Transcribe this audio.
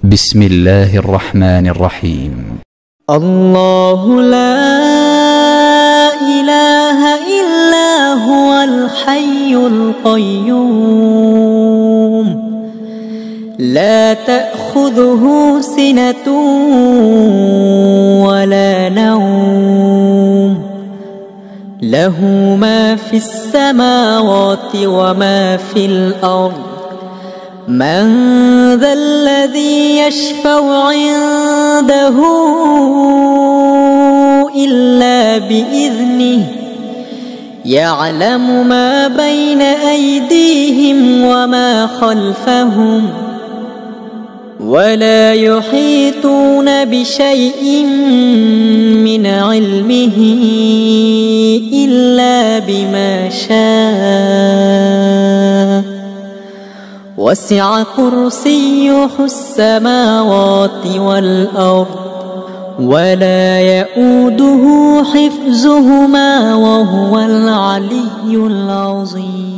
بسم الله الرحمن الرحيم. الله لا إله إلا هو الحي القيوم لا تأخذه سنة ولا نوم له ما في السماوات وما في الأرض من ذا الذي يشفع عنده إلا بإذنه يعلم ما بين أيديهم وما خلفهم ولا يحيطون بشيء من علمه إلا بما شاء وسع كرسيه السماوات والأرض ولا يؤوده حفظهما وهو العلي العظيم.